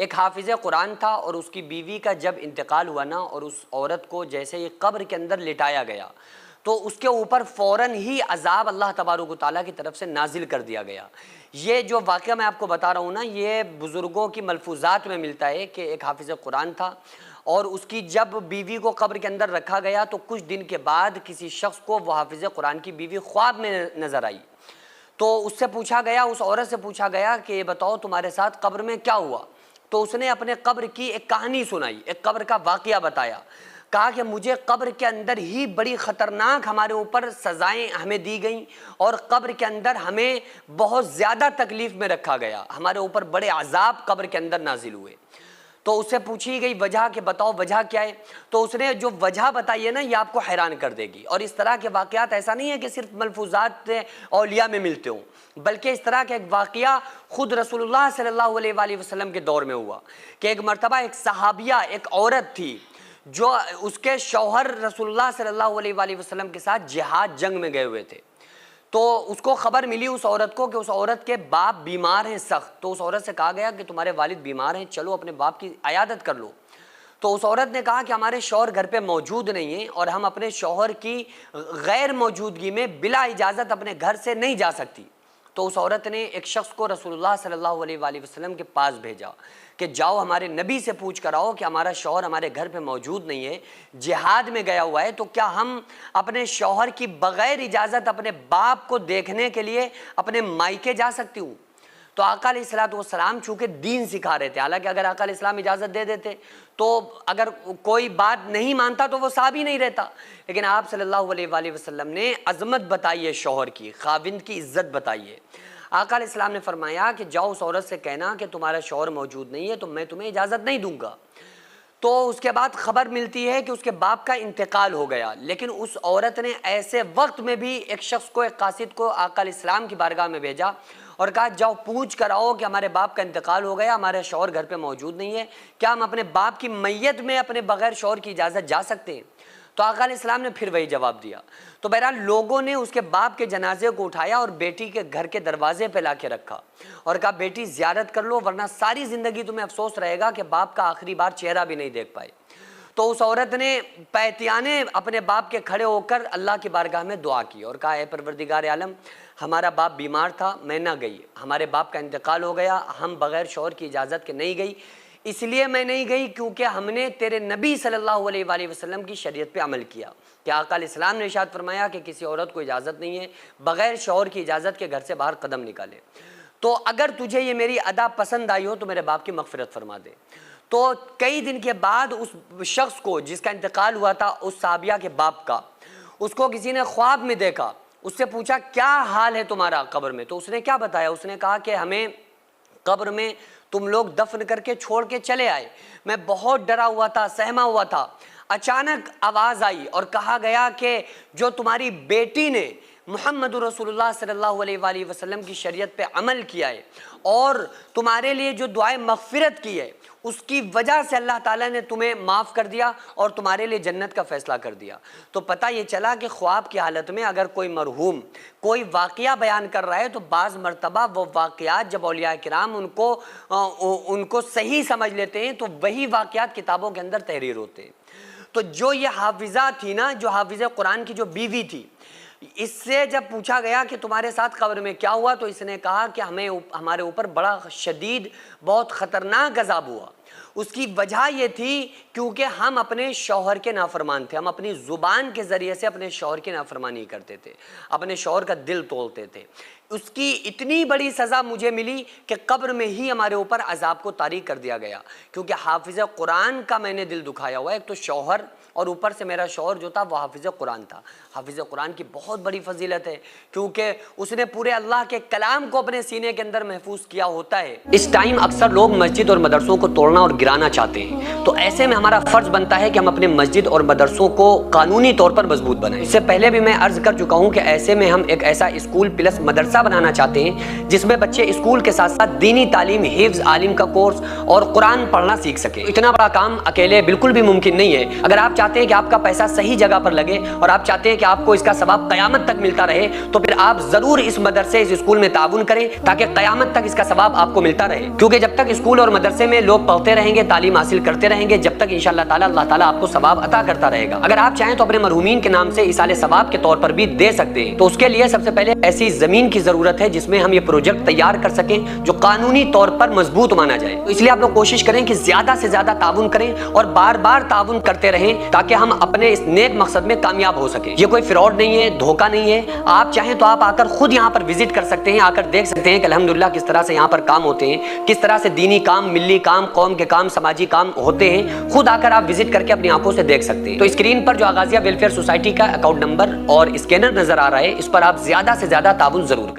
ایک حافظ قرآن تھا اور اس کی بیوی کا جب انتقال ہوا نا اور اس عورت کو جیسے ہی قبر کے اندر لٹایا گیا تو اس کے اوپر فوراً ہی عذاب اللہ تبارک و تعالیٰ کی طرف سے نازل کر دیا گیا۔ یہ جو واقعہ میں آپ کو بتا رہا ہوں نا، یہ بزرگوں کی ملفوظات میں ملتا ہے کہ ایک حافظ قرآن تھا اور اس کی جب بیوی کو قبر کے اندر رکھا گیا تو کچھ دن کے بعد کسی شخص کو وہ حافظ قرآن کی بیوی خواب میں نظر آئی۔ تو اس سے پوچھا گیا، اس عورت سے پوچھا گیا کہ یہ بتاؤ تمہارے ساتھ قبر میں کیا ہوا؟ تو اس نے اپنے قبر کی ایک کہانی سنائی، ایک قبر کا واقعہ بتایا۔ کہا کہ مجھے قبر کے اندر ہی بڑی خطرناک ہمارے اوپر سزائیں ہمیں دی گئیں اور قبر کے اندر ہمیں بہت زیادہ تکلیف میں رکھا گیا، ہمارے اوپر بڑے عذاب قبر کے اندر نازل ہوئے۔ تو اس سے پوچھی گئی وجہ کہ بتاؤ وجہ کیا ہے؟ تو اس نے جو وجہ بتائی ہے نا، یہ آپ کو حیران کر دے گی۔ اور اس طرح کے واقعات ایسا نہیں ہے کہ صرف ملفوظات اولیاء میں ملتے ہوں، بلکہ اس طرح کا ایک واقعہ خود رسول اللہ صلی اللہ علیہ وآلہ وسلم کے دور میں ہوا کہ ایک مرتبہ ایک صحابیہ، ایک عورت تھی جو اس کے شوہر رسول اللہ صلی اللہ علیہ وآلہ وسلم کے ساتھ جہاد جنگ میں گئے ہوئے تھے۔ تو اس کو خبر ملی اس عورت کو کہ اس عورت کے باپ بیمار ہیں سخت۔ تو اس عورت سے کہا گیا کہ تمہارے والد بیمار ہیں، چلو اپنے باپ کی عیادت کر لو۔ تو اس عورت نے کہا کہ ہمارے شوہر گھر پہ موجود نہیں ہیں اور ہم اپنے شوہر کی غیر موجودگی میں بلا اجازت اپنے گھر سے نہیں جا سکتی۔ تو اس عورت نے ایک شخص کو رسول اللہ صلی اللہ علیہ وآلہ وسلم کے پاس بھیجا کہ جاؤ ہمارے نبی سے پوچھ کر آؤ کہ ہمارا شوہر ہمارے گھر پہ موجود نہیں ہے، جہاد میں گیا ہوا ہے، تو کیا ہم اپنے شوہر کی بغیر اجازت اپنے باپ کو دیکھنے کے لیے اپنے مائکے جا سکتی ہوں؟ تو آقا علیہ السلام چونکہ دین سکھا رہے تھے، حالانکہ اگر آقا علیہ السلام اجازت دے دیتے تو اگر کوئی بات نہیں مانتا تو وہ صحابی نہیں رہتا، لیکن آپ صلی اللہ علیہ وآلہ وسلم نے عظمت بتائی ہے شوہر کی، خاوند کی عزت بتائی ہے۔ آقا علیہ السلام نے فرمایا کہ جاؤ اس عورت سے کہنا کہ تمہارا شوہر موجود نہیں ہے تو میں تمہیں اجازت نہیں دوں گا۔ تو اس کے بعد خبر ملتی ہے کہ اس کے باپ کا انتقال ہو گیا، لیکن اس عورت نے ایسے وقت میں بھی ایک شخص کو، ایک قاصد کو آقا علیہ السلام کی بارگاہ میں بھیجا اور کہا جاؤ پوچھ کر آؤ کہ ہمارے باپ کا انتقال ہو گیا، ہمارے شوہر گھر پہ موجود نہیں ہے، کیا ہم اپنے باپ کی میت میں اپنے بغیر شوہر کی اجازت جا سکتے ہیں؟ تو آقا علیہ السلام نے پھر وہی جواب دیا۔ تو بہرحال لوگوں نے اس کے باپ کے جنازے کو اٹھایا اور بیٹی کے گھر کے دروازے پہ لا کے رکھا اور کہا بیٹی زیارت کر لو ورنہ ساری زندگی تمہیں افسوس رہے گا کہ باپ کا آخری بار چہرہ بھی نہیں دیکھ پائے۔ تو اس عورت نے پیتیانے اپنے باپ کے کھڑے ہو کر اللہ کی بارگاہ میں دعا کی اور کہا اے پروردگار عالم، ہمارا باپ بیمار تھا، میں نہ گئی، ہمارے باپ کا انتقال ہو گیا، ہم بغیر شوہر کی اجازت کے نہیں گئی، اس لیے میں نہیں گئی کیونکہ ہم نے تیرے نبی صلی اللہ علیہ وآلہ وسلم کی شریعت پہ عمل کیا کہ آقا علیہ السلام نے ارشاد فرمایا کہ کسی عورت کو اجازت نہیں ہے بغیر شوہر کی اجازت کے گھر سے باہر قدم نکالے، تو اگر تجھے یہ میری ادا پسند آئی ہو تو میرے باپ کی مغفرت فرما دے۔ تو کئی دن کے بعد اس شخص کو جس کا انتقال ہوا تھا، اس صحابیہ کے باپ کا، اس کو کسی نے خواب میں دیکھا، اس سے پوچھا کیا حال ہے تمہارا قبر میں؟ تو اس نے کیا بتایا؟ اس نے کہا کہ ہمیں قبر میں تم لوگ دفن کر کے چھوڑ کے چلے آئے، میں بہت ڈرا ہوا تھا، سہما ہوا تھا، اچانک آواز آئی اور کہا گیا کہ جو تمہاری بیٹی نے محمد رسول اللہ صلی اللہ علیہ وآلہ وسلم کی شریعت پہ عمل کیا ہے اور تمہارے لیے جو دعائیں مغفرت کی ہے، اس کی وجہ سے اللہ تعالیٰ نے تمہیں معاف کر دیا اور تمہارے لیے جنت کا فیصلہ کر دیا۔ تو پتہ یہ چلا کہ خواب کی حالت میں اگر کوئی مرحوم کوئی واقعہ بیان کر رہا ہے تو بعض مرتبہ وہ واقعات جب اولیاء کرام ان کو صحیح سمجھ لیتے ہیں تو وہی واقعات کتابوں کے اندر تحریر ہوتے ہیں۔ تو جو یہ حافظہ تھی نا، جو حافظ قرآن کی جو بیوی تھی، اس سے جب پوچھا گیا کہ تمہارے ساتھ قبر میں کیا ہوا تو اس نے کہا کہ ہمارے اوپر بڑا شدید، بہت خطرناک عذاب ہوا۔ اس کی وجہ یہ تھی کیونکہ ہم اپنے شوہر کے نافرمان تھے، ہم اپنی زبان کے ذریعے سے اپنے شوہر کی نافرمانی کرتے تھے، اپنے شوہر کا دل توڑتے تھے۔ اس کی اتنی بڑی سزا مجھے ملی کہ قبر میں ہی ہمارے اوپر عذاب کو طاری کر دیا گیا، کیونکہ حافظ قرآن کا میں نے دل دکھایا ہوا ہے۔ ایک تو شوہر، اور اوپر سے میرا شوہر جو تھا وہ حافظ قرآن تھا۔ حافظ قرآن کی بہت بڑی فضیلت ہے کیونکہ اس نے پورے اللہ کے کلام کو اپنے سینے کے اندر محفوظ کیا ہوتا ہے۔ اس ٹائم اکثر لوگ مسجد اور مدرسوں کو توڑنا اور گرانا چاہتے ہیں، تو ایسے میں ہمارا فرض بنتا ہے کہ ہم اپنے مسجد اور مدرسوں کو قانونی طور پر مضبوط بنائیں۔ اس سے پہلے بھی میں عرض کر چکا ہوں کہ ایسے میں ہم ایک ایسا اسکول پلس مدرسہ ایسا بنانا چاہتے ہیں جس میں بچے اسکول کے ساتھ ساتھ دینی تعلیم، حفظ، عالم کا کورس اور قرآن پڑھنا سیکھ سکیں۔ اتنا بڑا کام اکیلے بالکل بھی ممکن نہیں ہے۔ اگر آپ چاہتے ہیں کہ آپ کا پیسہ صحیح جگہ پر لگے اور آپ چاہتے ہیں کہ آپ کو اس کا ثواب قیامت تک ملتا رہے، تو پھر آپ ضرور اس مدرسے، اس اسکول میں تعاون کریں تاکہ قیامت تک اس کا ثواب آپ کو ملتا رہے، کیونکہ جب تک اسکول اور مدرسے میں لوگ پڑھتے رہیں گے، تعلیم حاصل کرتے رہیں گے، جب تک انشاءاللہ تعالی اللہ تعالیٰ آپ کو ثواب عطا کرتا رہے گا۔ اگر آپ چاہیں تو اپنے مرحومین کے نام سے ایصال ثواب کے طور پر بھی دے سکتے ہیں۔ تو اس کے لیے سب سے پہلے ایسی زمین کی ضرورت ہے جس میں ہم یہ پروجیکٹ تیار کر سکیں جو قانونی طور پر مضبوط مانا جائے۔ تو اس لیے آپ لوگ کوشش کریں کہ زیادہ سے زیادہ تعاون کریں اور بار بار تعاون کرتے رہیں تاکہ ہم اپنے اس نیک مقصد میں کامیاب ہو سکیں۔ یہ کوئی فراڈ نہیں ہے، دھوکہ نہیں ہے۔ آپ چاہیں تو آپ آ کر خود یہاں پر وزٹ کر سکتے ہیں، آ کر دیکھ سکتے ہیں کہ الحمدللہ کس طرح سے یہاں پر کام ہوتے ہیں، کس طرح سے دینی کام، ملی کام، قوم کے کام، سماجی کام ہوتے ہیں۔ خود آ کر آپ وزٹ کر کے اپنی آنکھوں سے دیکھ سکتے ہیں۔ تو اسکرین پر جو آغازیہ ویلفیئر سوسائٹی کا اکاؤنٹ نمبر اور اسکینر نظر آ رہا ہے، اس پر آپ زیادہ سے زیادہ تعاون ضرور کریں۔